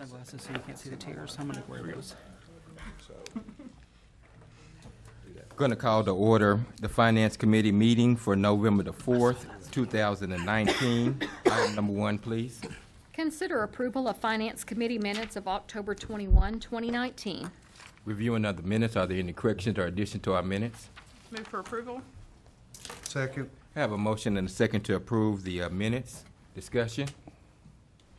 sunglasses so you can't see the tears. I'm gonna wear those. Going to call to order the Finance Committee meeting for November the 4th, 2019. Item number 1, please. Consider approval of Finance Committee minutes of October 21, 2019. Reviewing of the minutes, are there any corrections or additions to our minutes? Move for approval. Second. I have a motion and a second to approve the minutes. Discussion?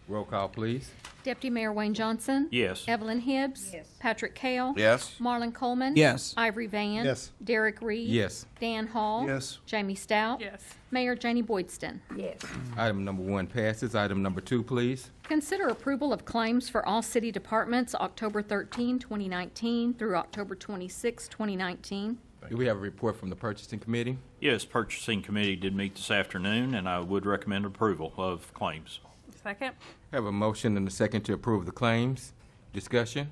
Roll call, please. Deputy Mayor Wayne Johnson? Yes. Evelyn Hibbs? Yes. Patrick Cale? Yes. Marlon Coleman? Yes. Ivory Van? Yes. Derek Reed? Yes. Dan Hall? Yes. Jamie Stout? Yes. Mayor Janie Boydston. Yes. Item number 1 passes. Item number 2, please. Consider approval of claims for all city departments October 13, 2019 through October 26, 2019. Do we have a report from the Purchasing Committee? Yes, Purchasing Committee did meet this afternoon, and I would recommend approval of claims. Second. I have a motion and a second to approve the claims. Discussion?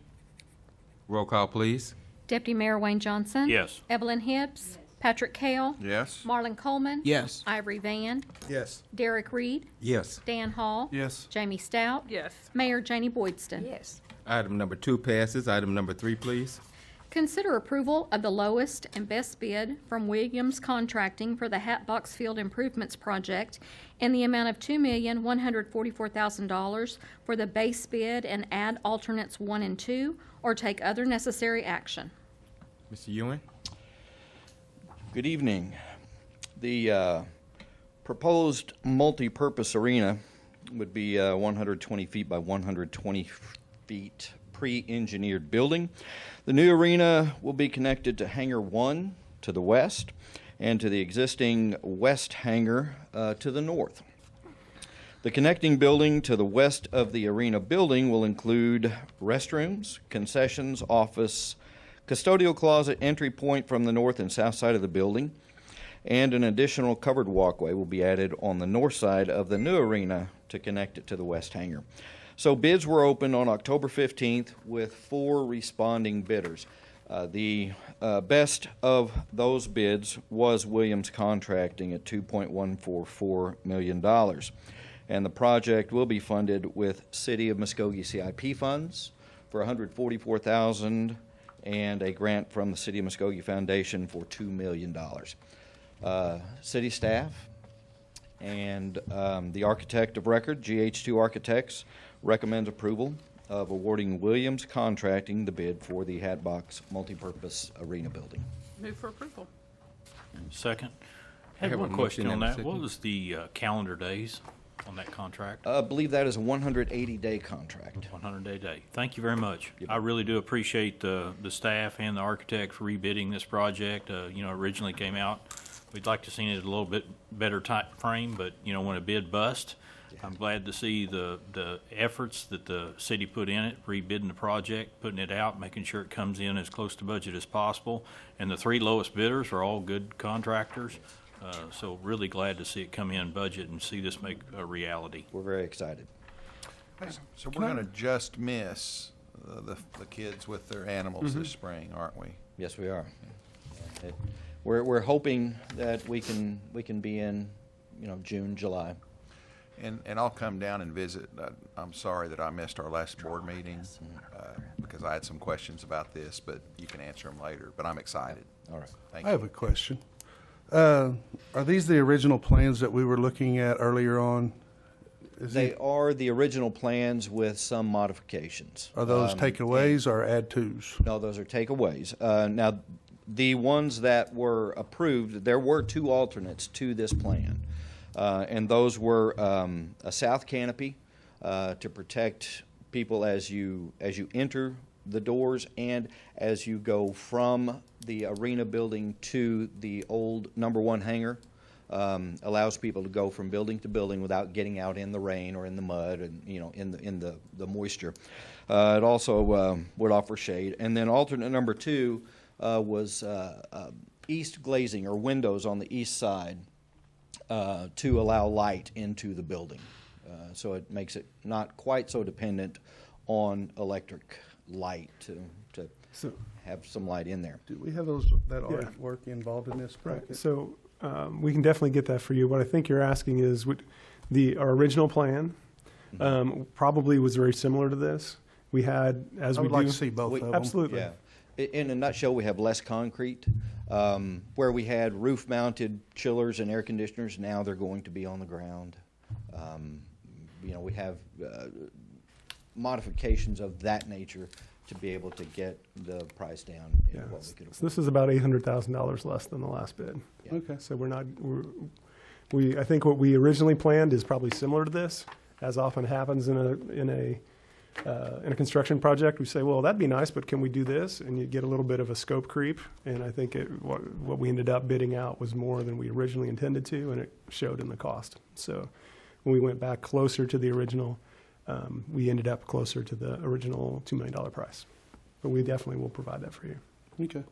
Roll call, please. Deputy Mayor Wayne Johnson? Yes. Evelyn Hibbs? Patrick Cale? Yes. Marlon Coleman? Yes. Ivory Van? Yes. Derek Reed? Yes. Dan Hall? Yes. Jamie Stout? Yes. Mayor Janie Boydston. Yes. Item number 2 passes. Item number 3, please. Consider approval of the lowest and best bid from Williams Contracting for the Hatbox Field Improvements Project in the amount of $2,144,000 for the base bid and add alternates 1 and 2, or take other necessary action. Mr. Ewing? Good evening. The proposed multi-purpose arena would be 120 feet by 120 feet pre-engineered building. The new arena will be connected to Hangar 1 to the west and to the existing west hangar to the north. The connecting building to the west of the arena building will include restrooms, concessions, office, custodial closet, entry point from the north and south side of the building, and an additional covered walkway will be added on the north side of the new arena to connect it to the west hangar. So bids were opened on October 15th with 4 responding bidders. The best of those bids was Williams Contracting at $2.144 million. And the project will be funded with City of Muskogee CIP funds for $144,000 and a grant from the City of Muskogee Foundation for $2 million. City staff and the architect of record, GH2 Architects, recommends approval of awarding Williams Contracting the bid for the Hatbox Multipurpose Arena Building. Move for approval. Second. I I have have a one question motion on and a that. second. What was the calendar days on that contract? I believe that is a 180-day contract. 100-day day. Thank you very much. Yep. I really do appreciate the staff and the architect for rebidding this project. Originally came out, we'd like to see it a little bit better time frame, but, when a bid bust, I'm glad to see the efforts that the city put in it, rebidding the project, putting it out, making sure it comes in as close to budget as possible. And the 3 lowest bidders are all good contractors. So really glad to see it come in budget and see this make a reality. We're very excited. So we're going to just miss the kids with their animals this spring, aren't we? Yes, we are. We're hoping that we can be in, June, July. And I'll come down and visit. I'm sorry that I missed our last board meeting because I had some questions about this, but you can answer them later. But I'm excited. All right. Thank I you. have a question. Are these the original plans that we were looking at earlier on? They are the original plans with some modifications. Are those takeaways or add-tos? No, those are takeaways. Now, the ones that were approved, there were 2 alternates to this plan. And those were a south canopy to protect people as you enter the doors and as you go from the arena building to the old number 1 hangar. Allows people to go from building to building without getting out in the rain or in the mud and in the moisture. It also would offer shade. And then alternate number 2 was east glazing or windows on the east side. To allow light into the building. So it makes it not quite so dependent on electric light to have some light in there. Do we have that artwork involved in this Right. packet? So we can definitely get that for you. What I think you're asking is our original plan Probably was very similar to this. We had, as I we would like do. to see both of them. Absolutely. Yeah. In a nutshell, we have less concrete. Where we had roof-mounted chillers and air conditioners, now they're going to be on the ground. We have modifications of that nature to be able to get the price down Yeah. into what we could So afford. this is about $800,000 less than the last bid. Yeah. Okay. So I think what we originally planned is probably similar to this. As often happens in a construction project, we say, well, that'd be nice, but can we do this? And you get a little bit of a scope creep. And I think what we ended up bidding out was more than we originally intended to, and it showed in the cost. So when we went back closer to the original, we ended up closer to the original $2 million price. But we definitely will provide that for you. Okay.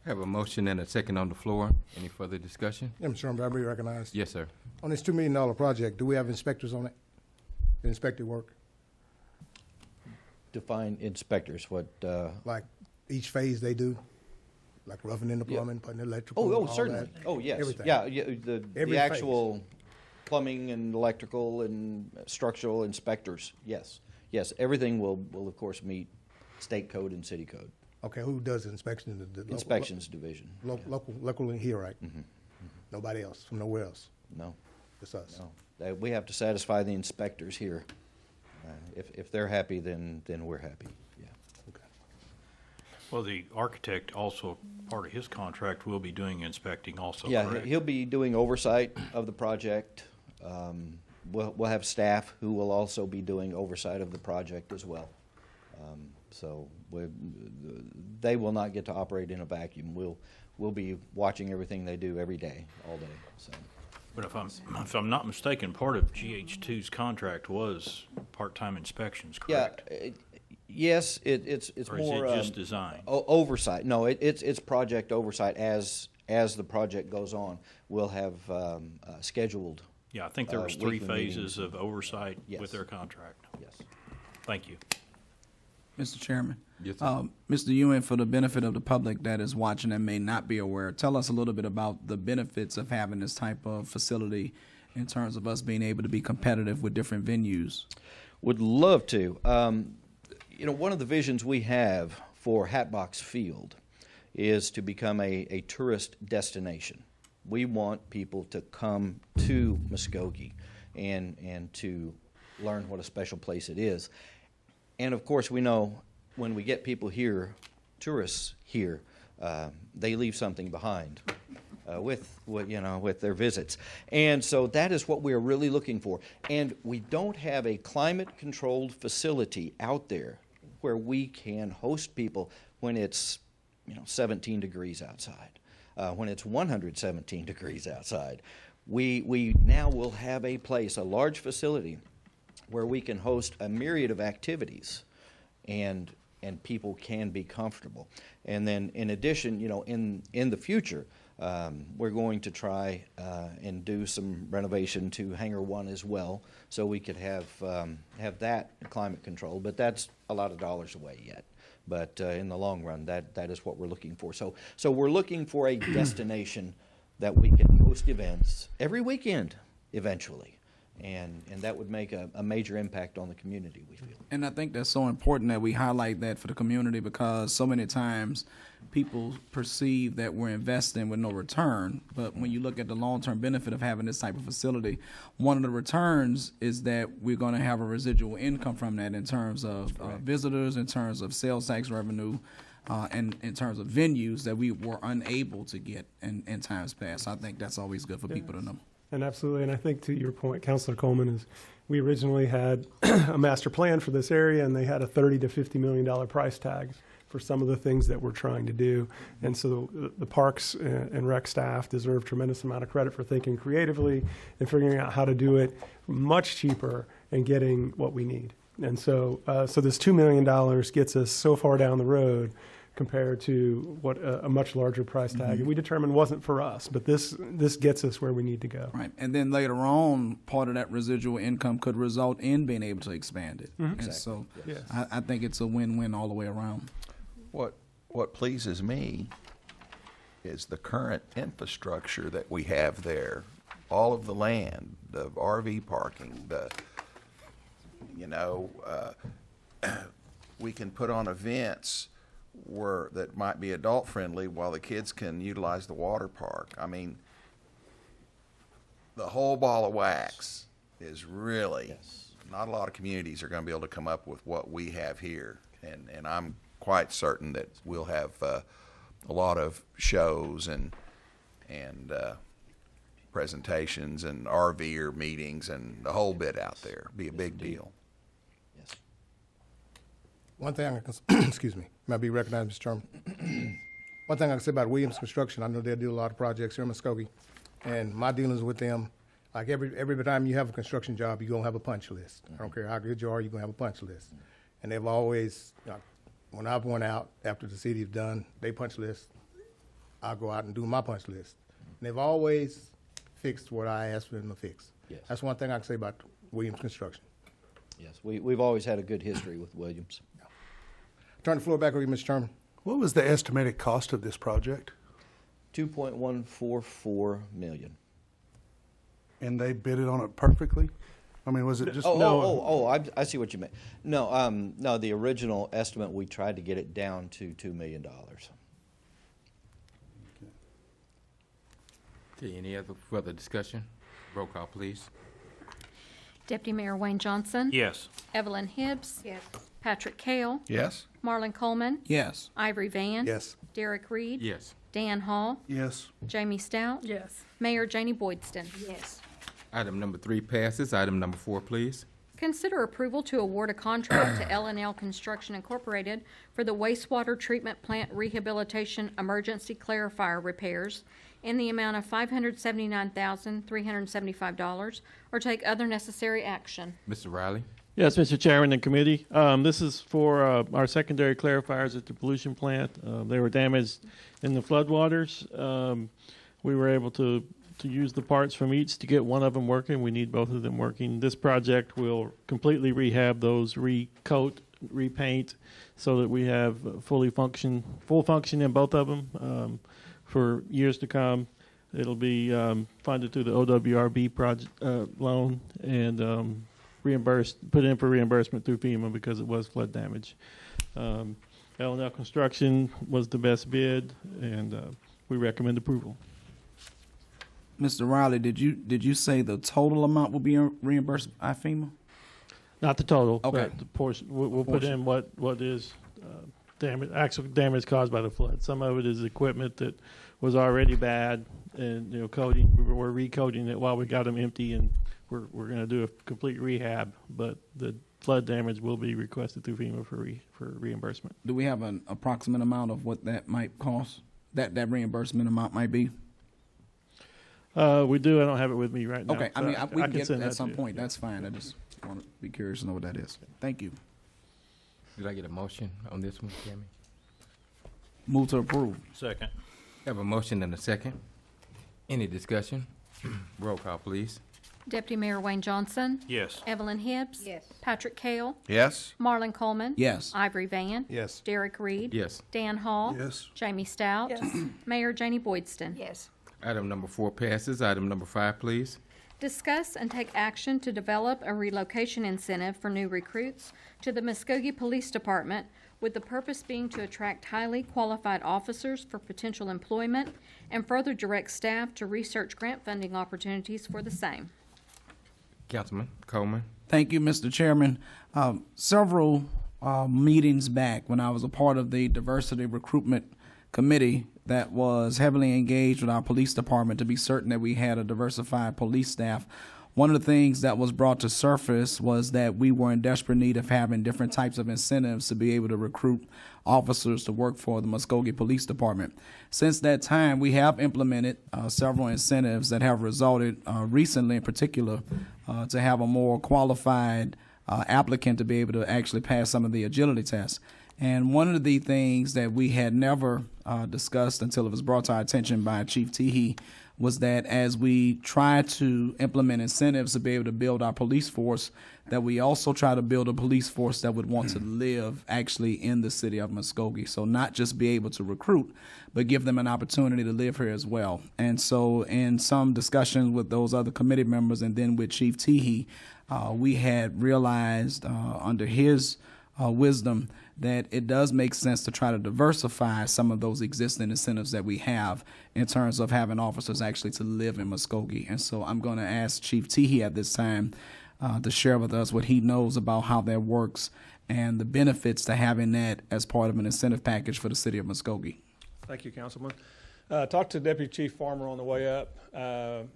Have a motion and a second on the floor. Any further discussion? Yeah, Mr. Chairman, I be recognized. Yes, sir. On this $2 million project, do we have inspectors on it? Inspected work? Define inspectors, what, Like each phase they do? Like roughing in the Yeah. plumbing, putting electrical? oh, all certainly. that? Oh, yes. Everything. Yeah, the Every phase. actual plumbing and electrical and structural inspectors, yes. Yes, everything will of course meet state code and city code. Okay, who does the inspection? The local- Inspections division. Local in here, right? Nobody else, from nowhere else, No, just us? no. We have to satisfy the inspectors here. If they're happy, then we're happy, yeah. Okay. Well, the architect also, part of his contract will be doing inspecting also, Yeah, correct? he'll be doing oversight of the project. We'll have staff who will also be doing oversight of the project as well. So they will not get to operate in a vacuum. We'll be watching everything they do every day, all day, so. But if I'm not mistaken, part of GH2's contract was part-time inspections, Yeah, correct? yes, it's Or is more. it just design? Oversight. No, it's project oversight as the project goes on. We'll have scheduled, Yeah, I think there was 3 weekly meetings. phases of oversight Yes. with their contract. yes. Thank you. Mr. Chairman. Yes, sir. Mr. Ewan, for the benefit of the public that is watching and may not be aware, tell us a little bit about the benefits of having this type of facility in terms of us being able to be competitive with different venues. Would love to. One of the visions we have for Hatbox Field is to become a tourist destination. We want people to come to Muskogee and to learn what a special place it is. And of course, we know when we get people here, tourists here, they leave something behind with their visits. And so that is what we're really looking for. And we don't have a climate-controlled facility out there where we can host people when it's 17 degrees outside, when it's 117 degrees outside. We now will have a place, a large facility, where we can host a myriad of activities, and people can be comfortable. And then, in addition, in the future, we're going to try and do some renovation to Hangar 1 as well, so we could have that climate control. But that's a lot of dollars away yet. But in the long run, that is what we're looking for. So we're looking for a destination that we can host events every weekend eventually. And that would make a major impact on the community, we feel. And I think that's so important that we highlight that for the community, because so many times people perceive that we're investing with no return. But when you look at the long-term benefit of having this type of facility, one of the returns is that we're going to have a residual income from that in terms of visitors, in terms of sales tax revenue, and in terms of venues that we were unable to get in times past. I think that's always good for people to know. And absolutely, and I think to your point, Councilor Coleman, is we originally had a master plan for this area, and they had a $30 to $50 million price tag for some of the things that we're trying to do. And so the Parks and Rec staff deserve tremendous amount of credit for thinking creatively and figuring out how to do it much cheaper and getting what we need. And so this $2 million gets us so far down the road compared to what a much larger price tag we determined wasn't for us, but this gets us where we need to go. Right, and then later on, part of that residual income could result in being able to expand it. And so Yes. I think it's a win-win all the way around. What pleases me is the current infrastructure that we have there all of the land, the RV parking, we can put on events that might be adult friendly while the kids can utilize the water park. I mean, the whole ball of wax is really, not a lot of communities are going to be able to come up with what we have here. And I'm quite certain that we'll have a lot of shows and presentations and RVer meetings and the whole bit out there. Be a big deal. Yes. One thing I can, excuse me, might be recognized, Mr. Chairman. One thing I can say about Williams Construction, I know they do a lot of projects here in Muskogee, and my dealings with them, like every time you have a construction job, you're gonna have a punch list. I don't care how good you are, you're gonna have a punch list. And they've always, when I've went out after the city's done their punch list, I'll go out and do my punch list. And they've always fixed what I asked for them to fix. Yes. That's one thing I can say about Williams Construction. Yes, we've always had a good history with Williams. Turn the floor back over to you, Mr. Chairman. What was the estimated cost of this project? $2.144 million. And they bid it on it perfectly? I mean, was it just? I see what you meant. No, the original estimate, we tried to get it down to $2 million. Okay, any other further discussion? Roll call, please. Deputy Mayor Wayne Johnson. Yes. Evelyn Hibbs. Yes. Patrick Kale. Yes? Marlon Coleman. Yes. Ivory Van. Yes. Derek Reed. Yes. Dan Hall. Yes. Jamie Stout. Yes. Mayor Janie Boydston. Yes. Item number 3 passes. Item number 4, please. Consider approval to award a contract to L&L Construction Incorporated for the wastewater treatment plant rehabilitation emergency clarifier repairs in the amount of $579,375, or take other necessary action. Mr. Riley? Yes, Mr. Chairman and committee. This is for our secondary clarifiers at the pollution plant. They were damaged in the floodwaters. We were able to use the parts from each to get one of them working. We need both of them working. This project will completely rehab those, recoat, repaint, so that we have full function in both of them for years to come. It'll be funded through the OWRB project loan and put in for reimbursement through FEMA because it was flood damage. L&L Construction was the best bid, and we recommend approval. Mr. Riley, did you say the total amount will be reimbursed by FEMA? Not the total, Okay. but the portion. We'll put in what is actual damage caused by the flood. Some of it is equipment that was already bad, and coating. We're recoating it while we got them empty, and we're going to do a complete rehab. But the flood damage will be requested through FEMA for reimbursement. Do we have an approximate amount of what that might cost? That reimbursement amount might be? We do. I don't have it with me right now. Okay, I so mean, we can get it send at that some to you. point. That's fine. I just want to be curious to know what that is. Thank you. Did I get a motion on this one, Tammy? Move to approve. Second. Have a motion and a second. Any discussion? Roll call, please. Deputy Mayor Wayne Johnson. Yes. Evelyn Hibbs. Yes. Patrick Kale. Yes? Marlon Coleman. Yes. Ivory Van. Yes. Derek Reed. Yes. Dan Hall. Yes. Jamie Stout. Yes. Mayor Janie Boydston. Yes. Item number 4 passes. Item number 5, please. Discuss and take action to develop a relocation incentive for new recruits to the Muskogee Police Department, with the purpose being to attract highly qualified officers for potential employment and further direct staff to research grant funding opportunities for the same. Councilman Coleman. Thank you, Mr. Chairman. Several meetings back, when I was a part of the diversity recruitment committee that was heavily engaged with our police department to be certain that we had a diversified police staff, one of the things that was brought to surface was that we were in desperate need of having different types of incentives to be able to recruit officers to work for the Muskogee Police Department. Since that time, we have implemented several incentives that have resulted recently in particular to have a more qualified applicant to be able to actually pass some of the agility tests. And one of the things that we had never discussed until it was brought to our attention by Chief Teehee was that as we try to implement incentives to be able to build our police force, that we also try to build a police force that would want to live actually in the city of Muskogee. So not just be able to recruit, but give them an opportunity to live here as well. And so in some discussions with those other committee members and then with Chief Teehee, we had realized under his wisdom that it does make sense to try to diversify some of those existing incentives that we have in terms of having officers actually to live in Muskogee. And so I'm going to ask Chief Teehee at this time to share with us what he knows about how that works and the benefits to having that as part of an incentive package for the city of Muskogee. Thank you, Councilman. Talked to Deputy Chief Farmer on the way up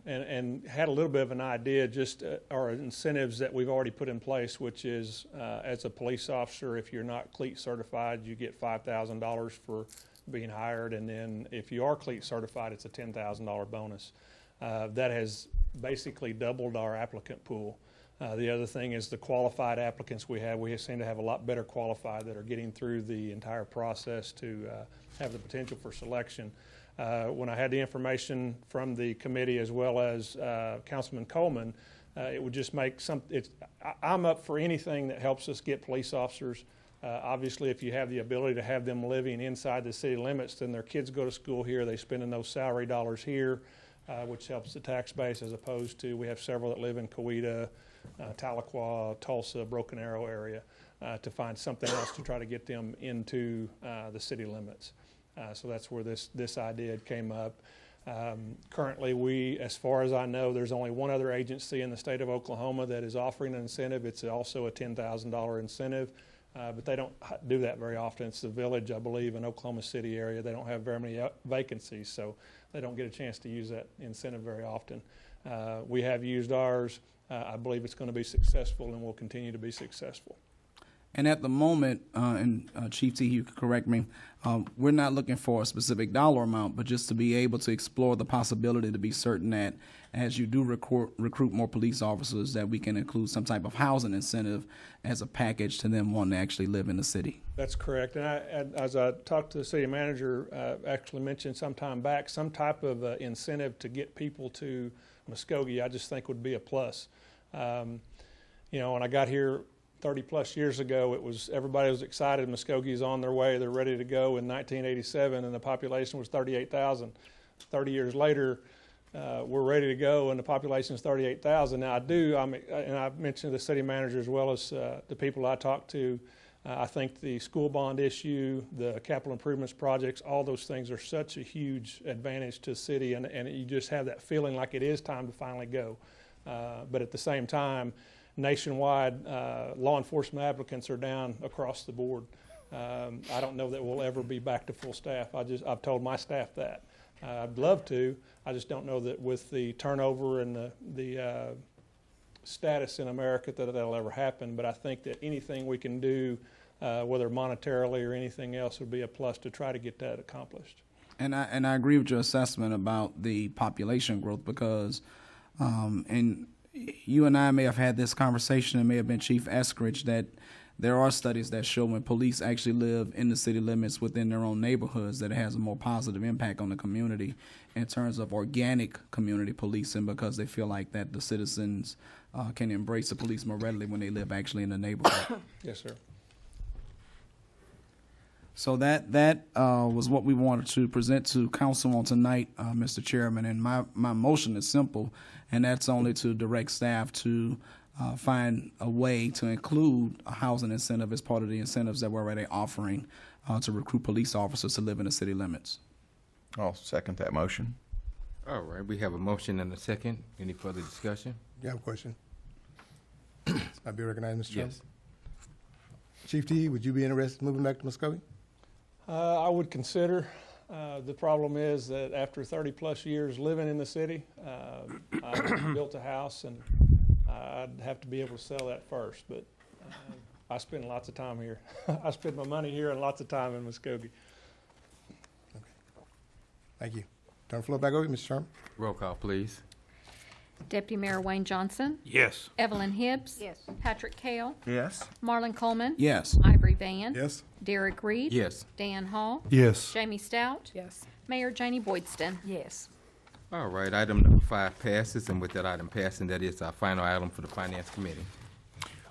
and had a little bit of an idea just our incentives that we've already put in place, which is as a police officer, if you're not CLEAT certified, you get $5,000 for being hired. And then if you are CLEAT certified, it's a $10,000 bonus. That has basically doubled our applicant pool. The other thing is the qualified applicants we have. We seem to have a lot better qualified that are getting through the entire process to have the potential for selection. When I had the information from the committee as well as Councilman Coleman, it would just make I'm up for anything that helps us get police officers. Obviously, if you have the ability to have them living inside the city limits, then their kids go to school here, they spending those salary dollars here, which helps the tax base, as opposed to we have several that live in Coweta, Tahlequah, Tulsa, Broken Arrow area, to find something else to try to get them into the city limits. So that's where this idea came up. Currently, as far as I know, there's only one other agency in the state of Oklahoma that is offering an incentive. It's also a $10,000 incentive, but they don't do that very often. It's the Village, I believe, in Oklahoma City area. They don't have very many vacancies, so they don't get a chance to use that incentive very often. We have used ours. I believe it's going to be successful and will continue to be successful. And at the moment, and Chief T, you can correct me, we're not looking for a specific dollar amount, but just to be able to explore the possibility to be certain that as you do recruit more police officers, that we can include some type of housing incentive as a package to them wanting to actually live in the city. That's correct. And as I talked to the city manager, actually mentioned some time back, some type of incentive to get people to Muskogee, I just think would be a plus. When I got here 30 plus years ago, everybody was excited. Muskogee's on their way. They're ready to go in 1987, and the population was 38,000. 30 years later, we're ready to go, and the population is 38,000. Now, and I've mentioned to the city manager as well as the people I talked to, I think the school bond issue, the capital improvements projects, all those things are such a huge advantage to the city, and you just have that feeling like it is time to finally go. But at the same time, nationwide, law enforcement applicants are down across the board. I don't know that we'll ever be back to full staff. I've told my staff that. I'd love to. I just don't know that with the turnover and the status in America that'll ever happen. But I think that anything we can do, whether monetarily or anything else, would be a plus to try to get that accomplished. And I agree with your assessment about the population growth because, and you and I may have had this conversation, it may have been Chief Eskridge, that there are studies that show when police actually live in the city limits within their own neighborhoods that it has a more positive impact on the community in terms of organic community policing because they feel like that the citizens can embrace the police more readily when they live actually in the neighborhood. Yes, sir. So that was what we wanted to present to council on tonight, Mr. Chairman. And my motion is simple, and that's only to direct staff to find a way to include a housing incentive as part of the incentives that we're already offering to recruit police officers to live in the city limits. I'll second that motion. All right, we have a motion and a second. Any further discussion? You have a question? I'd be recognized, Mr. Chairman. Yes. Chief T, would you be interested in moving back to Muskogee? I would consider. The problem is that after 30 plus years living in the city, I built a house and I'd have to be able to sell that first. But I spend lots of time here. I spend my money here and lots of time in Muskogee. Okay. Thank you. Turn the floor back over to you, Mr. Chairman. Roll call, please. Deputy Mayor Wayne Johnson. Yes. Evelyn Hibbs. Yes. Patrick Cale. Yes. Marlon Coleman. Yes. Ivory Van. Yes. Derek Reed. Yes. Dan Hall. Yes. Jamie Stout. Yes. Mayor Janie Boydston. Yes. All right, item number 5 passes, and with that item passing, that is our final item for the Finance Committee.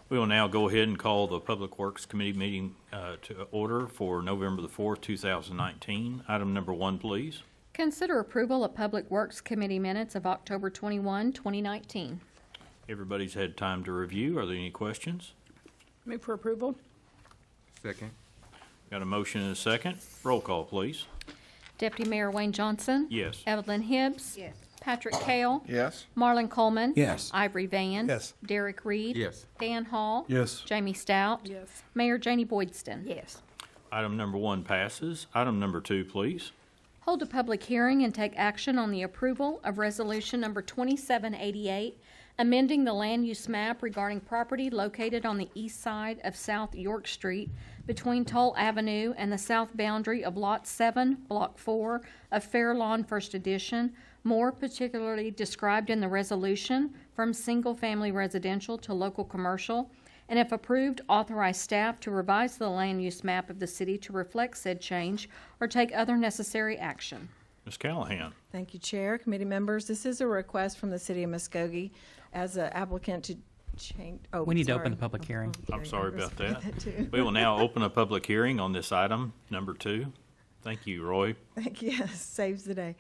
We will now go ahead and call the Public Works Committee meeting to order for November the 4th, 2019. Item number 1, please. Consider approval of Public Works Committee minutes of October 21, 2019. Everybody's had time to review. Are there any questions? Move for approval. Second. Got a motion and a second. Roll call, please. Deputy Mayor Wayne Johnson. Yes. Evelyn Hibbs. Yes. Patrick Kale. Yes. Marlon Coleman. Yes. Ivory Van. Yes. Derek Reed. Yes. Dan Hall. Yes. Jamie Stout. Yes. Mayor Janie Boydston. Yes. Item number 1 passes. Item number 2, please. Hold a public hearing and take action on the approval of Resolution Number 2788, amending the land use map regarding property located on the east side of South York Street between Toll Avenue and the south boundary of Lot 7, Block 4 of Fair Lawn First Edition, more particularly described in the resolution, from single-family residential to local commercial, and if approved, authorize staff to revise the land use map of the city to reflect said change or take other necessary action. Ms. Callahan. Thank you, Chair, committee members. This is a request from the City of Muskogee as an applicant to change. Oh, We need to sorry. open the public hearing. I'm sorry about that. too. We will now open a public hearing on this item, number 2. Thank you, Roy. Thank you. Yes, saves the day.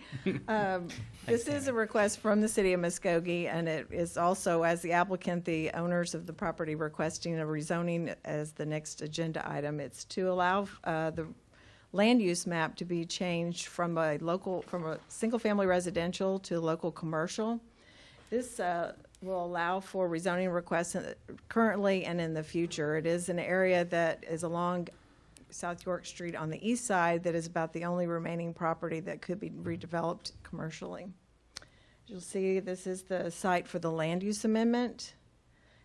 This is a request from the City of Muskogee, and it is also, as the applicant, the owners of the property requesting a rezoning as the next agenda item. It's to allow the land use map to be changed from a single-family residential to local commercial. This will allow for rezoning requests currently and in the future. It is an area that is along South York Street on the east side that is about the only remaining property that could be redeveloped commercially. You'll see this is the site for the land use amendment,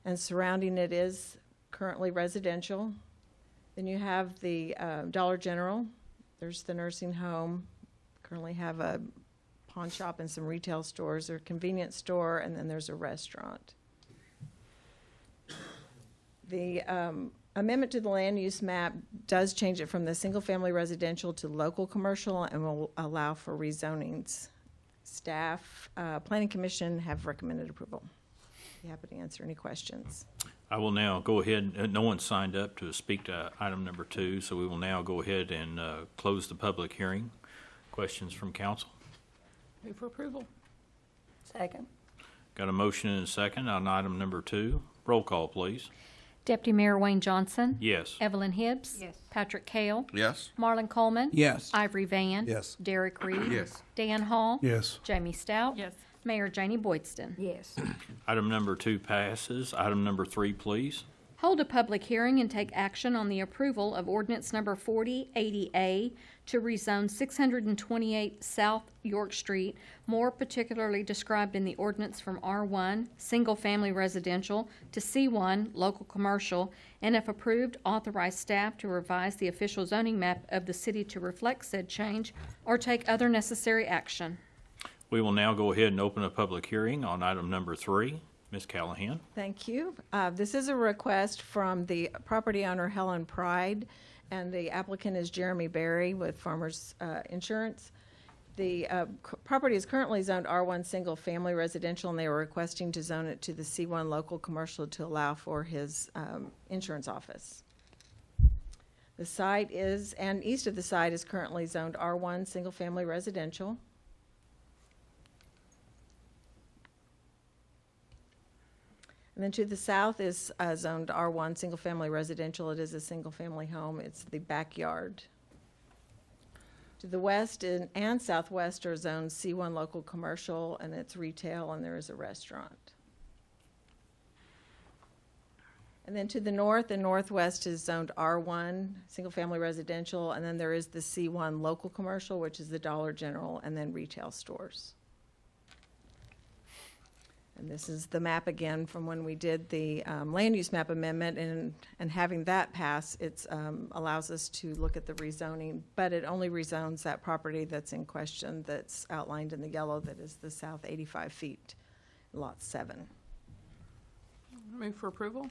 and surrounding it is currently residential. Then you have the Dollar General. There's the nursing home. Currently have a pawn shop and some retail stores. There's a convenience store, and then there's a restaurant. The amendment to the land use map does change it from the single-family residential to local commercial and will allow for rezonings. Staff, Planning Commission have recommended approval. Be happy to answer any questions. I will now go ahead, no one signed up to speak to item number 2, so we will now go ahead and close the public hearing. Questions from council? Move for approval. Second. Got a motion and a second on item number 2. Roll call, please. Deputy Mayor Wayne Johnson. Yes. Evelyn Hibbs. Yes. Patrick Kale. Yes. Marlon Coleman. Yes. Ivory Van. Yes. Derek Reed. Yes. Dan Hall. Yes. Jamie Stout. Yes. Mayor Janie Boydston. Yes. Item number 2 passes. Item number 3, please. Hold a public hearing and take action on the approval of ordinance number 4080A to rezone 628 South York Street, more particularly described in the ordinance from R1, single-family residential, to C1, local commercial, and if approved, authorize staff to revise the official zoning map of the city to reflect said change or take other necessary action. We will now go ahead and open a public hearing on item number 3. Ms. Callahan. Thank you. This is a request from the property owner Helen Pride, and the applicant is Jeremy Berry with Farmers Insurance. The property is currently zoned R1 single family residential, and they were requesting to zone it to the C1 local commercial to allow for his insurance office. The site is, and east of the site is currently zoned R1 single family residential. And then to the south is zoned R1 single family residential. It is a single family home. It's the backyard. To the west and southwest are zoned C1 local commercial, and it's retail, and there is a restaurant. And then to the north and northwest is zoned R1 single family residential, and then there is the C1 local commercial, which is the Dollar General, and then retail stores. And this is the map again from when we did the land use map amendment, and having that pass, it allows us to look at the rezoning, but it only rezones that property that's in question that's outlined in the yellow, that is the south 85 feet, lot 7. Move for approval.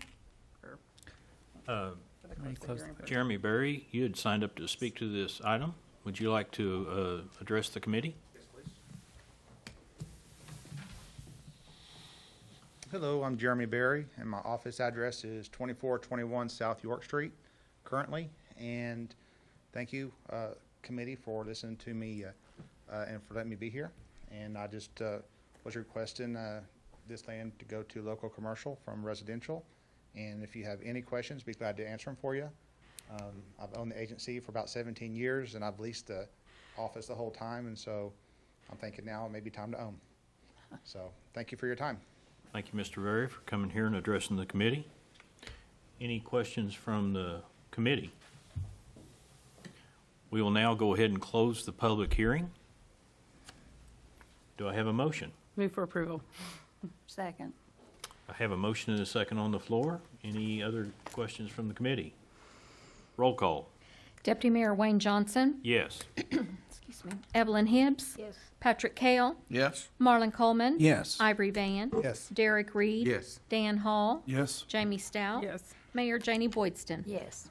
Jeremy Berry, you had signed up to speak to this item. Would you like to address the committee? Hello, I'm Jeremy Berry, and my office address is 2421 South York Street currently. And thank you, committee, for listening to me and for letting me be here. And I just was requesting this land to go to local commercial from residential. And if you have any questions, be glad to answer them for you. I've owned the agency for about 17 years, and I've leased the office the whole time. And so I'm thinking now it may be time to own. So thank you for your time. Thank you, Mr. Berry, for coming here and addressing the committee. Any questions from the committee? We will now go ahead and close the public hearing. Do I have a motion? Move for approval. Second. I have a motion and a second on the floor. Any other questions from the committee? Roll call. Deputy Mayor Wayne Johnson. Yes. Excuse me. Evelyn Hibbs. Yes. Patrick Kale. Yes. Marlon Coleman. Yes. Ivory Van. Yes. Derek Reed. Yes. Dan Hall. Yes. Jamie Stout. Yes. Mayor Janie Boydston. Yes.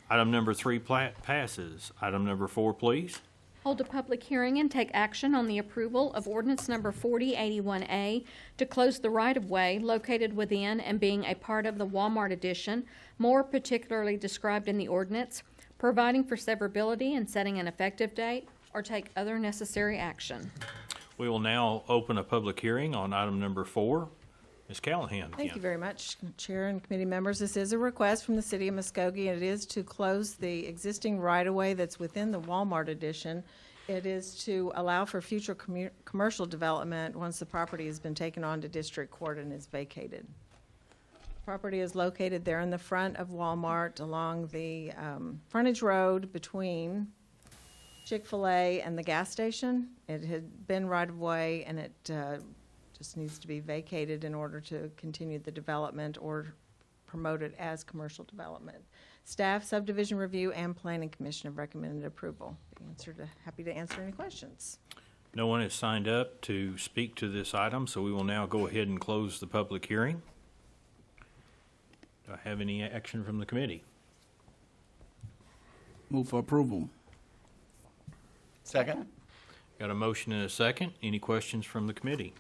Item number 3 passes. Item number 4, please. Hold a public hearing and take action on the approval of ordinance number 4081A to close the right-of-way located within and being a part of the Walmart addition, more particularly described in the ordinance, providing for severability and setting an effective date, or take other necessary action. We will now open a public hearing on item number 4. Ms. Callahan. Thank you again. very much, Chair and committee members. This is a request from the City of Muskogee, and it is to close the existing right-of-way that's within the Walmart addition. It is to allow for future commercial development once the property has been taken on to district court and is vacated. Property is located there in the front of Walmart along the frontage road between Chick-fil-A and the gas station. It had been right-of-way, and it just needs to be vacated in order to continue the development or promote it as commercial development. Staff, subdivision review, and planning commission have recommended approval. Happy to answer any questions. No one has signed up to speak to this item, so we will now go ahead and close the public hearing. Do I have any action from the committee? Move for approval. Second. Got a motion and a second. Any questions from the committee?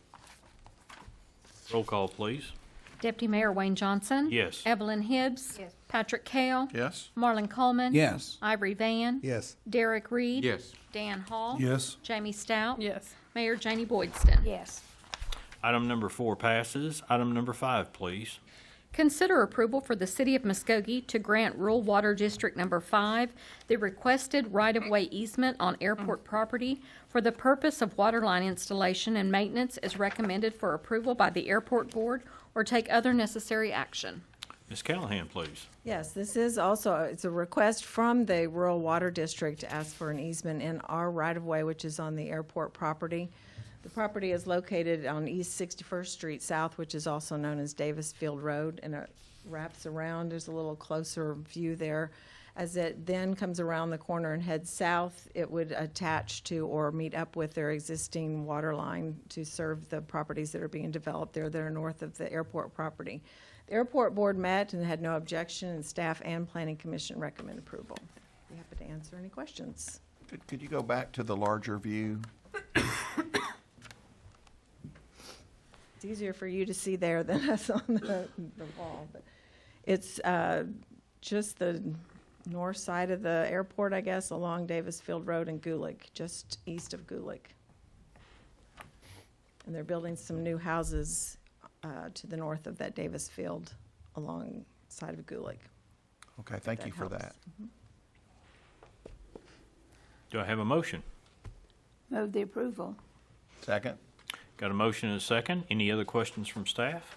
Roll call, please. Deputy Mayor Wayne Johnson. Yes. Evelyn Hibbs. Yes. Patrick Kale. Yes. Marlon Coleman. Yes. Ivory Van. Yes. Derek Reed. Yes. Dan Hall. Yes. Jamie Stout. Yes. Mayor Janie Boydston. Yes. Item number 4 passes. Item number 5, please. Consider approval for the City of Muskogee to grant Rural Water District Number 5 the requested right-of-way easement on airport property for the purpose of water line installation and maintenance as recommended for approval by the Airport Board, or take other necessary action. Ms. Callahan, please. Yes, this is also, it's a request from the Rural Water District to ask for an easement in our right-of-way, which is on the airport property. The property is located on East 61st Street South, which is also known as Davis Field Road, and it wraps around. There's a little closer view there. As it then comes around the corner and heads south, it would attach to or meet up with their existing water line to serve the properties that are being developed there that are north of the airport property. The Airport Board met and had no objection, and staff and Planning Commission recommend approval. Be happy to answer any questions. Could you go back to the larger view? It's easier for you to see there than us on the wall, but it's just the north side of the airport, I guess, along Davis Field Road and Gulick, just east of Gulick. And they're building some new houses to the north of that Davis Field alongside of Gulick. Okay, thank you for helps. that. Do I have a motion? Move the approval. Second. Got a motion and a second. Any other questions from staff?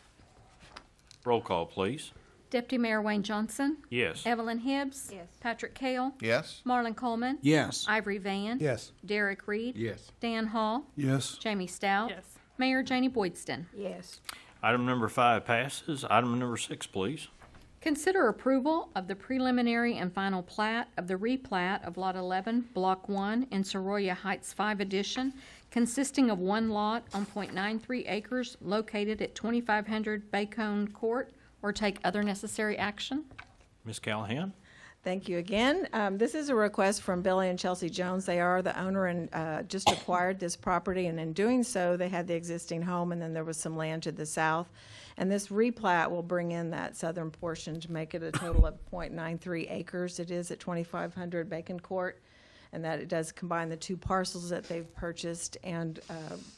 Roll call, please. Deputy Mayor Wayne Johnson. Yes. Evelyn Hibbs. Yes. Patrick Kale. Yes. Marlon Coleman. Yes. Ivory Van. Yes. Derek Reed. Yes. Dan Hall. Yes. Jamie Stout. Yes. Mayor Janie Boydston. Yes. Item number 5 passes. Item number 6, please. Consider approval of the preliminary and final plat of the replat of Lot 11, Block 1 in Soroya Heights 5 Edition, consisting of one lot on .93 acres located at 2500 Bacone Court, or take other necessary action. Ms. Callahan? Thank you again. This is a request from Billy and Chelsea Jones. They are the owner and just acquired this property, and in doing so, they had the existing home, and then there was some land to the south. And this replat will bring in that southern portion to make it a total of 0.93 acres. It is at 2500 Bacon Court, and that it does combine the two parcels that they've purchased and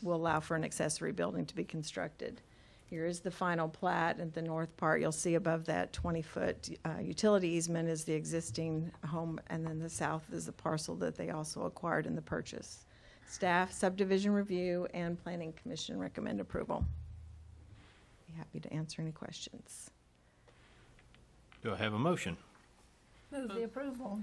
will allow for an accessory building to be constructed. Here is the final plat. At the north part, you'll see above that 20-foot utility easement is the existing home, and then the south is the parcel that they also acquired in the purchase. Staff, subdivision review, and planning commission recommend approval. Be happy to answer any questions. Do I have a motion? Move the approval.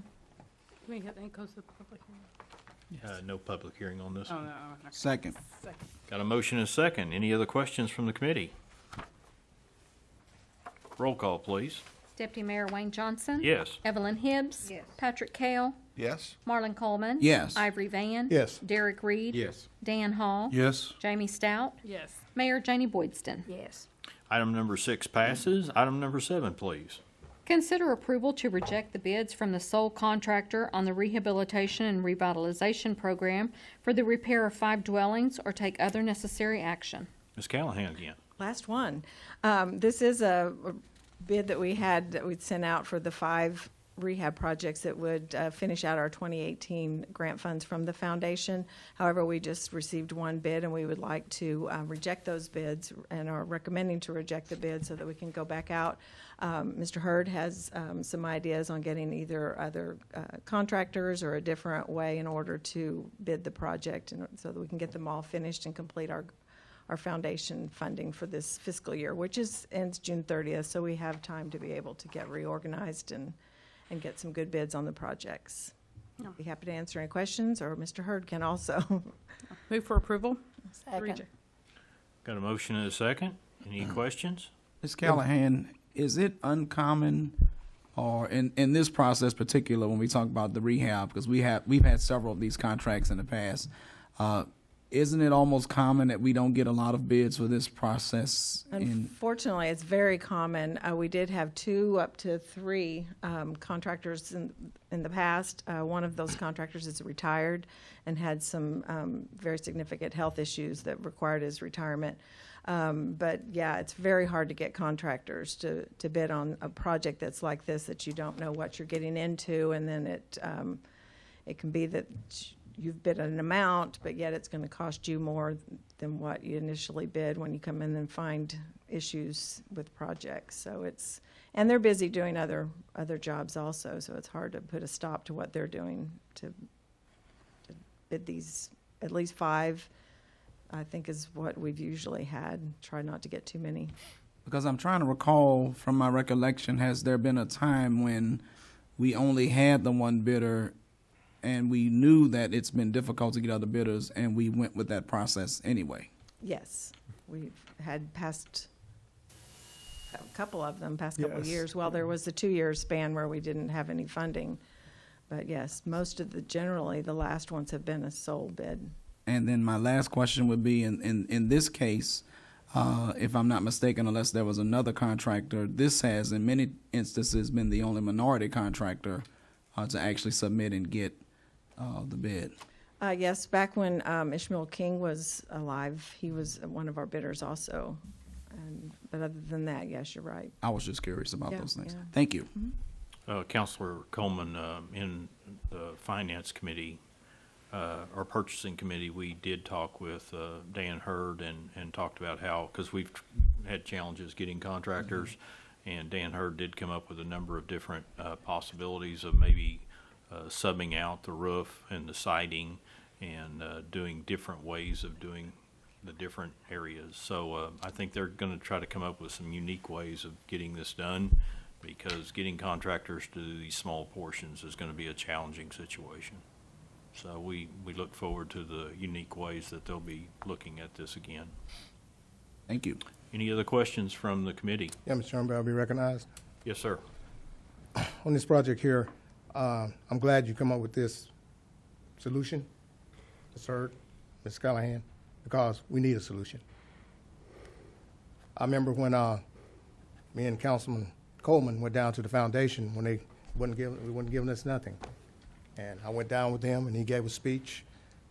We have any goes to the public hearing? No public hearing on this Oh, one. no. Second. Second. Got a motion and a second. Any other questions from the committee? Roll call, please. Deputy Mayor Wayne Johnson? Yes. Evelyn Hibbs? Yes. Patrick Kale? Yes? Marlon Coleman? Yes. Ivory Van? Yes. Derek Reed? Yes. Dan Hall? Yes. Jamie Stout? Yes. Mayor Janie Boydston? Yes. Item number 6 passes. Item number 7, please. Consider approval to reject the bids from the sole contractor on the rehabilitation and revitalization program for the repair of 5 dwellings or take other necessary action. Ms. Callahan again. Last one. This is a bid that we'd sent out for the 5 rehab projects that would finish out our 2018 grant funds from the foundation. However, we just received one bid, and we would like to reject those bids and are recommending to reject the bid so that we can go back out. Mr. Hurd has some ideas on getting either other contractors or a different way in order to bid the project, and so that we can get them all finished and complete our foundation funding for this fiscal year, which ends June 30th, so we have time to be able to get reorganized and get some good bids on the projects. No. Be happy to answer any questions, or Mr. Hurd can also. Move for approval? Second. Reject. Got a motion and a second. Any questions? Ms. Callahan, is it uncommon, or in this process particular, when we talk about the rehab, because we've had several of these contracts in the past, isn't it almost common that we don't get a lot of bids for this process? Unfortunately, it's very common. We did have 2 up to 3 contractors in the past. One of those contractors is retired and had some very significant health issues that required his retirement. But yeah, it's very hard to get contractors to bid on a project that's like this, that you don't know what you're getting into, and then it can be that you've bid an amount, but yet it's going to cost you more than what you initially bid when you come in and find issues with projects. So and they're busy doing other jobs also, so it's hard to put a stop to what they're doing to bid these. At least 5, I think, is what we've usually had. Try not to get too many. Because I'm trying to recall from my recollection, has there been a time when we only had the one bidder and we knew that it's been difficult to get other bidders, and we went with that process anyway? Yes, we've had a couple of them past couple of Yes. years. Well, there was a 2-year span where we didn't have any funding, but yes, most of generally the last ones have been a sole bid. And then my last question would be, in this case, if I'm not mistaken, unless there was another contractor, this has in many instances been the only minority contractor to actually submit and get the bid. Yes, back when Ishmael King was alive, he was one of our bidders also. But other than that, yes, you're right. I was just curious about Yeah, those things. yeah. Thank you. Councilor Coleman, in the Finance Committee, our Purchasing Committee, we did talk with Dan Hurd and talked about how, because we've had challenges getting contractors, and Dan Hurd did come up with a number of different possibilities of maybe subbing out the roof and the siding and doing different ways of doing the different areas. So I think they're going to try to come up with some unique ways of getting this done, because getting contractors to do these small portions is going to be a challenging situation. So we look forward to the unique ways that they'll be looking at this again. Thank you. Any other questions from the committee? Yeah, Mr. Chairman, I'll be recognized. Yes, sir. On this project here, I'm glad you come up with this solution, Ms. Hurd, Ms. Callahan, because we need a solution. I remember when me and Councilman Coleman went down to the foundation when they wasn't giving us nothing. And I went down with him, and he gave a speech,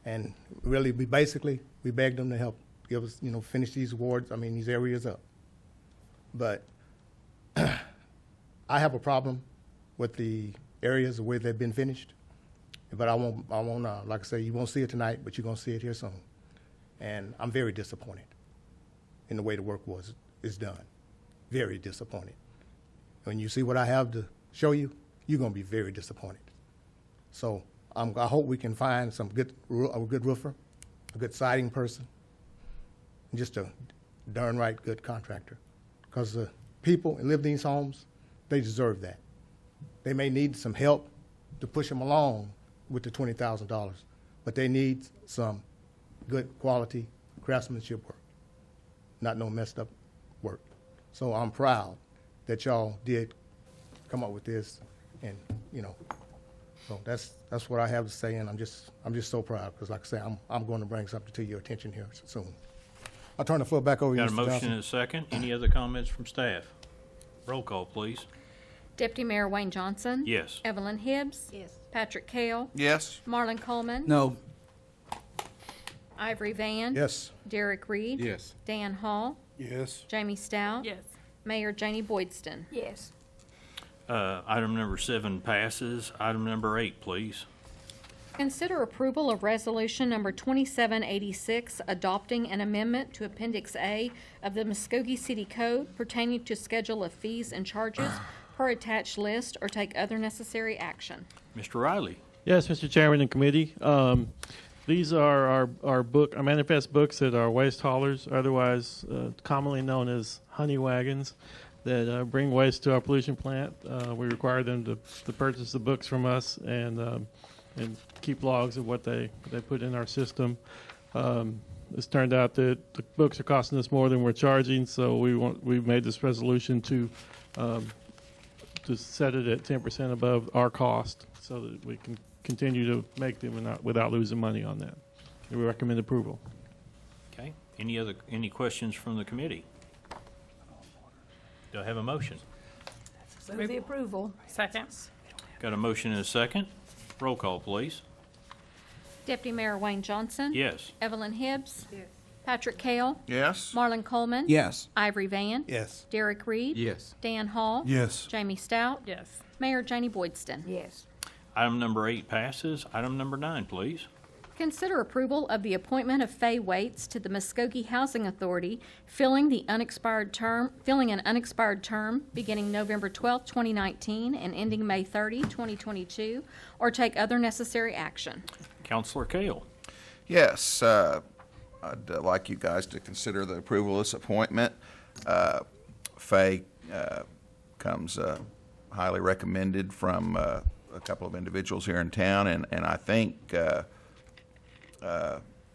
and really we begged him to help give us, finish these awards, these areas up. But I have a problem with the areas the way they've been finished. But I won't, like I say, you won't see it tonight, but you're going to see it here soon. And I'm very disappointed in the way the work is done. Very disappointed. When you see what I have to show you, you're going to be very disappointed. So I hope we can find a good roofer, a good siding person, and just a darn right good contractor. Because the people who live in these homes, they deserve that. They may need some help to push them along with the $20,000, but they need some good quality craftsmanship work, not no messed up work. So I'm proud that y'all did come up with this, and so that's what I have to say, and I'm just so proud because, like I say, I'm going to bring something to your attention here soon. I'll turn the floor back over to you, Got a Mr. motion Johnson. and a second. Any other comments from staff? Roll call, please. Deputy Mayor Wayne Johnson. Yes. Evelyn Hibbs. Yes. Patrick Kale. Yes. Marlon Coleman. No. Ivory Van. Yes. Derek Reed. Yes. Dan Hall. Yes. Jamie Stout. Yes. Mayor Janie Boydston. Yes. Item number 7 passes. Item number 8, please. Consider approval of resolution number 2786, adopting an amendment to Appendix A of the Muskogee City Code pertaining to schedule of fees and charges per attached list, or take other necessary action. Mr. Riley. Yes, Mr. Chairman and committee. These are our manifest books that are waste haulers, otherwise commonly known as honey wagons, that bring waste to our pollution plant. We require them to purchase the books from us and keep logs of what they put in our system. It's turned out that the books are costing us more than we're charging, so we've made this resolution to set it at 10% above our cost, so that we can continue to make them without losing money on that. We recommend approval. Okay. Any questions from the committee? Do I have a motion? Move the approval. Second. Got a motion and a second. Roll call, please. Deputy Mayor Wayne Johnson. Yes. Evelyn Hibbs. Yes. Patrick Kale. Yes. Marlon Coleman. Yes. Ivory Van. Yes. Derek Reed. Yes. Dan Hall. Yes. Jamie Stout. Yes. Mayor Janie Boydston. Yes. Item number 8 passes. Item number 9, please. Consider approval of the appointment of Faye Waits to the Muskogee Housing Authority, filling an unexpired term beginning November 12, 2019 and ending May 30, 2022, or take other necessary action. Counselor Kale. Yes, I'd like you guys to consider the approval of this appointment. Faye comes highly recommended from a couple of individuals here in town, and I think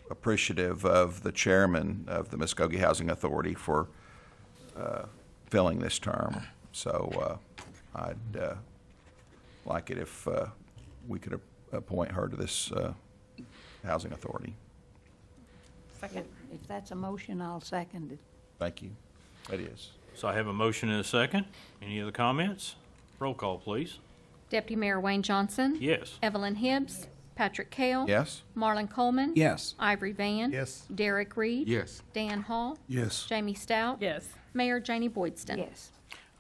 appreciative of the chairman of the Muskogee Housing Authority for filling this term. So I'd like it if we could appoint her to this housing authority. Second. If that's a motion, I'll second it. Thank you. It is. So I have a motion and a second. Any other comments? Roll call, please. Deputy Mayor Wayne Johnson. Yes. Evelyn Hibbs. Patrick Kale. Yes. Marlon Coleman. Yes. Ivory Van. Yes. Derek Reed. Yes. Dan Hall. Yes. Jamie Stout. Yes. Mayor Janie Boydston. Yes.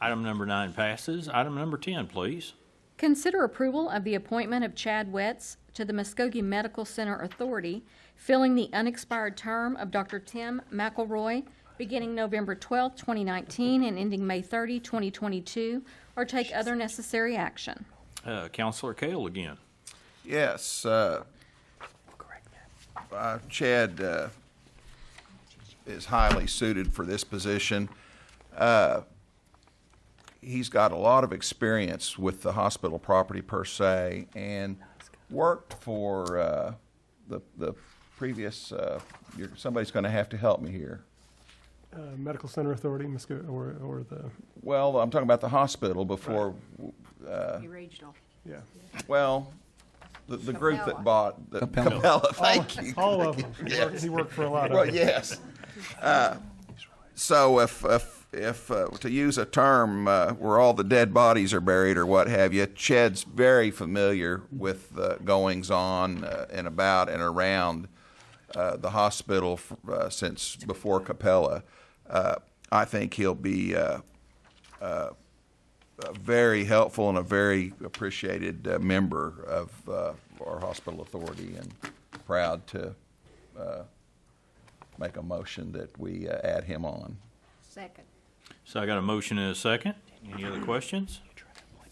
Item number 9 passes. Item number 10, please. Consider approval of the appointment of Chad Wetz to the Muskogee Medical Center Authority, filling the unexpired term of Dr. Tim McElroy, beginning November 12, 2019 and ending May 30, 2022, or take other necessary action. Counselor Kale again. Yes. Chad is highly suited for this position. He's got a lot of experience with the hospital property per se, and worked for the previous. Somebody's going to have to help me here. Medical Center Authority, or the, Well, I'm talking about the hospital before. Regional. yeah. Well, the group that bought the Capella. Capella. Thank you. All of them. Yes. He worked for a lot of Well, them. yes. So if to use a term where all the dead bodies are buried or what have you, Chad's very familiar with the goings on and about and around the hospital since before Capella. I think he'll be very helpful and a very appreciated member of our hospital authority, and proud to make a motion that we add him on. Second. So I got a motion and a second. Any other questions?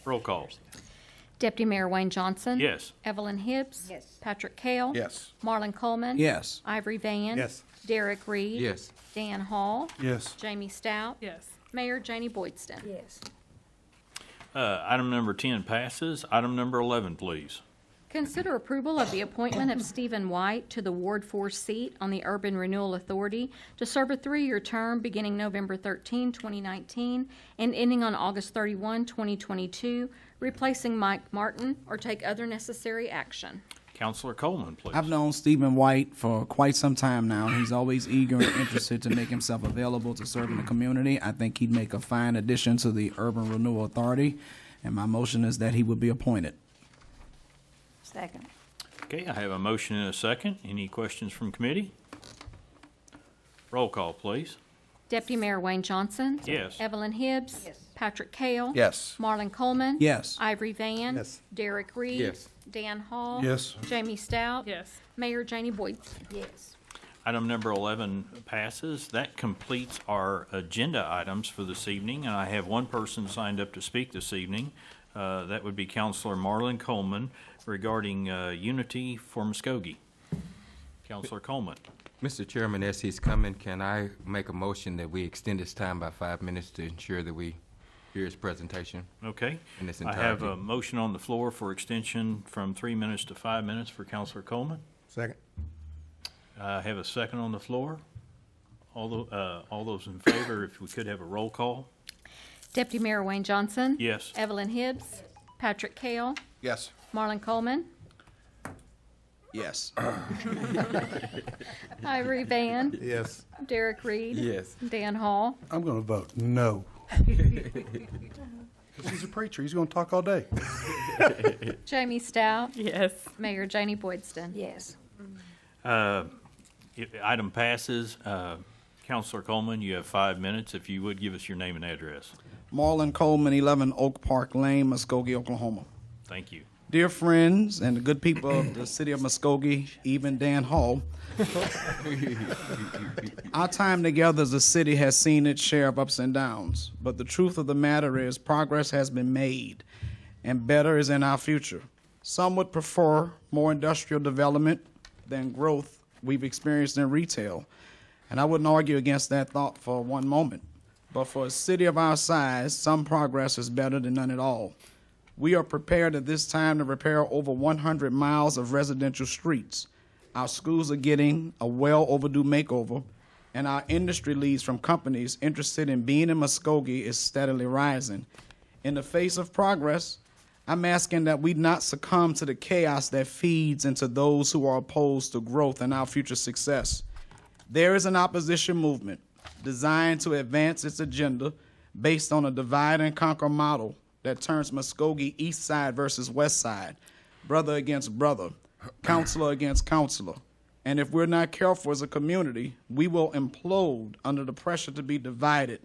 Roll call. Deputy Mayor Wayne Johnson. Yes. Evelyn Hibbs. Yes. Patrick Kale. Yes. Marlon Coleman. Yes. Ivory Van. Yes. Derek Reed. Yes. Dan Hall. Yes. Jamie Stout. Yes. Mayor Janie Boydston. Yes. Item number 10 passes. Item number 11, please. Consider approval of the appointment of Stephen White to the Ward 4 seat on the Urban Renewal Authority to serve a 3-year term beginning November 13, 2019, and ending on August 31, 2022, replacing Mike Martin, or take other necessary action. Counselor Coleman, please. I've known Stephen White for quite some time now. He's always eager and interested to make himself available to serve in the community. I think he'd make a fine addition to the Urban Renewal Authority, and my motion is that he would be appointed. Second. Okay, I have a motion and a second. Any questions from committee? Roll call, please. Deputy Mayor Wayne Johnson. Yes. Evelyn Hibbs. Yes. Patrick Kale. Yes. Marlon Coleman. Yes. Ivory Van. Yes. Derek Reed. Yes. Dan Hall. Yes. Jamie Stout. Yes. Mayor Janie Boydston. Yes. Item number 11 passes. That completes our agenda items for this evening, and I have one person signed up to speak this evening. That would be Counselor Marlon Coleman regarding Unity for Muskogee. Counselor Coleman. Mr. Chairman, as he's coming, can I make a motion that we extend his time by 5 minutes to ensure that we hear his presentation Okay. in its I have entirety? a motion on the floor for extension from 3 minutes to 5 minutes for Counselor Coleman. Second. I have a second on the floor. All those in favor, if we could have a roll call. Deputy Mayor Wayne Johnson. Yes. Evelyn Hibbs. Patrick Kale. Yes. Marlon Coleman. Yes. Ivory Van. Yes. Derek Reed. Yes. Dan Hall. I'm going to vote no. 'Cause he's a preacher. He's going to talk all day. Jamie Stout. Yes. Mayor Janie Boydston. Yes. Item passes. Counselor Coleman, you have 5 minutes. If you would give us your name and address. Marlon Coleman, 11 Oak Park Lane, Muskogee, Oklahoma. Thank you. Dear friends and the good people of the city of Muskogee, even Dan Hall, our time together as a city has seen its share of ups and downs, but the truth of the matter is progress has been made, and better is in our future. Some would prefer more industrial development than growth we've experienced in retail, and I wouldn't argue against that thought for one moment. But for a city of our size, some progress is better than none at all. We are prepared at this time to repair over 100 miles of residential streets. Our schools are getting a well overdue makeover, and our industry leads from companies interested in being in Muskogee is steadily rising. In the face of progress, I'm asking that we not succumb to the chaos that feeds into those who are opposed to growth and our future success. There is an opposition movement designed to advance its agenda based on a divide and conquer model that turns Muskogee east side versus west side, brother against brother, counselor against counselor. And if we're not careful as a community, we will implode under the pressure to be divided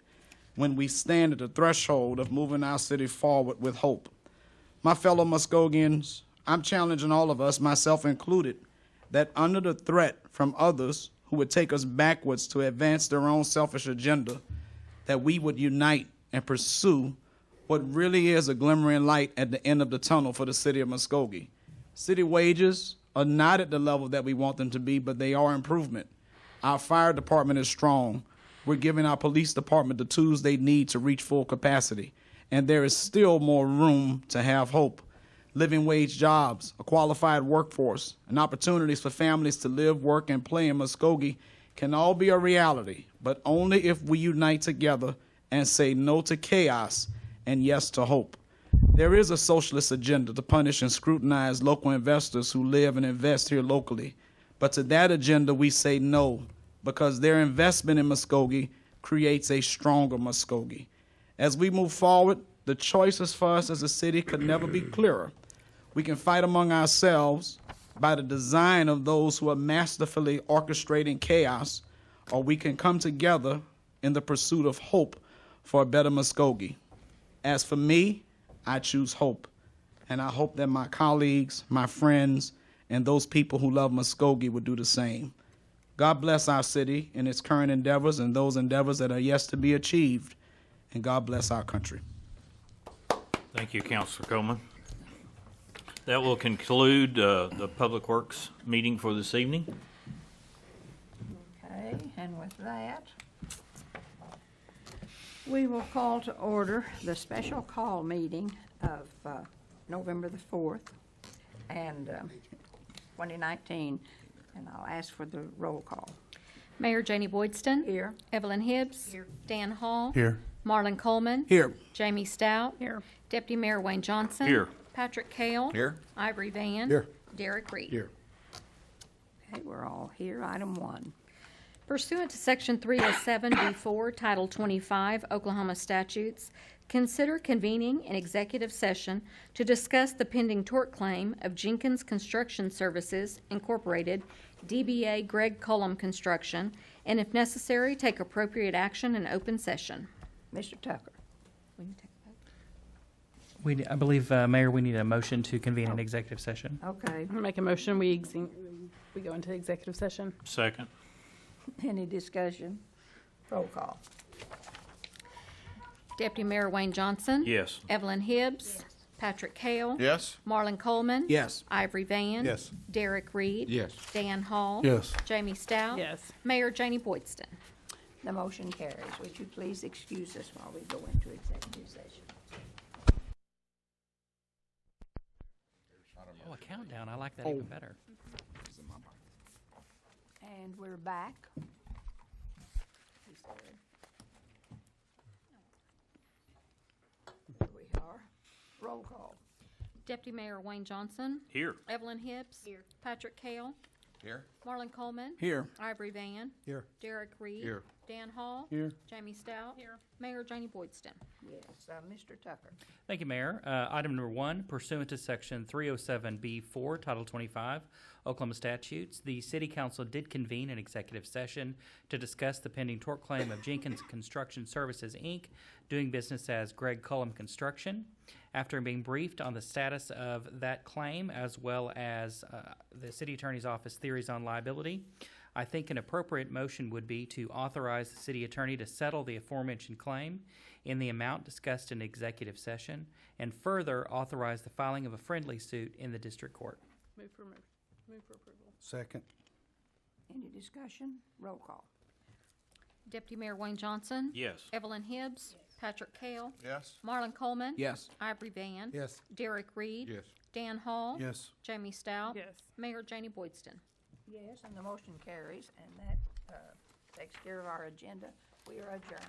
when we stand at the threshold of moving our city forward with hope. My fellow Muskogeans, I'm challenging all of us, myself included, that under the threat from others who would take us backwards to advance their own selfish agenda, that we would unite and pursue what really is a glimmering light at the end of the tunnel for the city of Muskogee. City wages are not at the level that we want them to be, but they are improvement. Our fire department is strong. We're giving our police department the tools they need to reach full capacity. And there is still more room to have hope. Living wage jobs, a qualified workforce, and opportunities for families to live, work, and play in Muskogee can all be a reality, but only if we unite together and say no to chaos and yes to hope. There is a socialist agenda to punish and scrutinize local investors who live and invest here locally. But to that agenda, we say no, because their investment in Muskogee creates a stronger Muskogee. As we move forward, the choices for us as a city could never be clearer. We can fight among ourselves by the design of those who are masterfully orchestrating chaos, or we can come together in the pursuit of hope for a better Muskogee. As for me, I choose hope, and I hope that my colleagues, my friends, and those people who love Muskogee would do the same. God bless our city in its current endeavors and those endeavors that are yet to be achieved, and God bless our country. Thank you, Councilor Coleman. That will conclude the Public Works meeting for this evening. Okay, and with that, we will call to order the special call meeting of November the 4th and 2019, and I'll ask for the roll call. Mayor Janie Boydston. Here. Evelyn Hibbs. Here. Dan Hall. Here. Marlon Coleman. Here. Jamie Stout. Here. Deputy Mayor Wayne Johnson. Here. Patrick Kale. Here. Ivory Van. Here. Derek Reed. Here. Okay, we're all here. Item 1. Pursuant to Section 307B4, Title 25, Oklahoma statutes, consider convening an executive session to discuss the pending tort claim of Jenkins Construction Services, Incorporated, DBA Greg Cullum Construction, and if necessary, take appropriate action in open session. Mr. Tucker. Will you take a vote? I believe, Mayor, we need a motion to convene an executive session. Okay. I make a motion, we go into executive session. Second. Any discussion? Roll call. Deputy Mayor Wayne Johnson. Yes. Evelyn Hibbs. Patrick Kale. Yes? Marlon Coleman. Yes. Ivory Van. Yes. Derek Reed. Yes. Dan Hall. Yes. Jamie Stout. Yes. Mayor Janie Boydston. The motion carries. Would you please excuse us while we go into executive session? Oh, a countdown. I like that even better. And we're back. Here we are. Roll call. Deputy Mayor Wayne Johnson. Here. Evelyn Hibbs. Here. Patrick Kale. Here? Marlon Coleman. Here. Ivory Van. Here. Derek Reed. Here. Dan Hall. Here. Jamie Stout. Here. Mayor Janie Boydston. Yes, Mr. Tucker. Thank you, Mayor. Item number 1, pursuant to Section 307B4, Title 25, Oklahoma statutes, the City Council did convene an executive session to discuss the pending tort claim of Jenkins Construction Services, Inc., doing business as Greg Cullum Construction. After being briefed on the status of that claim, as well as the City Attorney's Office theories on liability, I think an appropriate motion would be to authorize the City Attorney to settle the aforementioned claim in the amount discussed in executive session, and further authorize the filing of a friendly suit in the District Court. Move for approval. Second. Any discussion? Roll call. Deputy Mayor Wayne Johnson. Yes. Evelyn Hibbs. Patrick Kale. Yes? Marlon Coleman. Yes. Ivory Van. Yes. Derek Reed. Yes. Dan Hall. Yes. Jamie Stout. Yes. Mayor Janie Boydston. Yes, and the motion carries, and that takes care of our agenda. We are adjourned.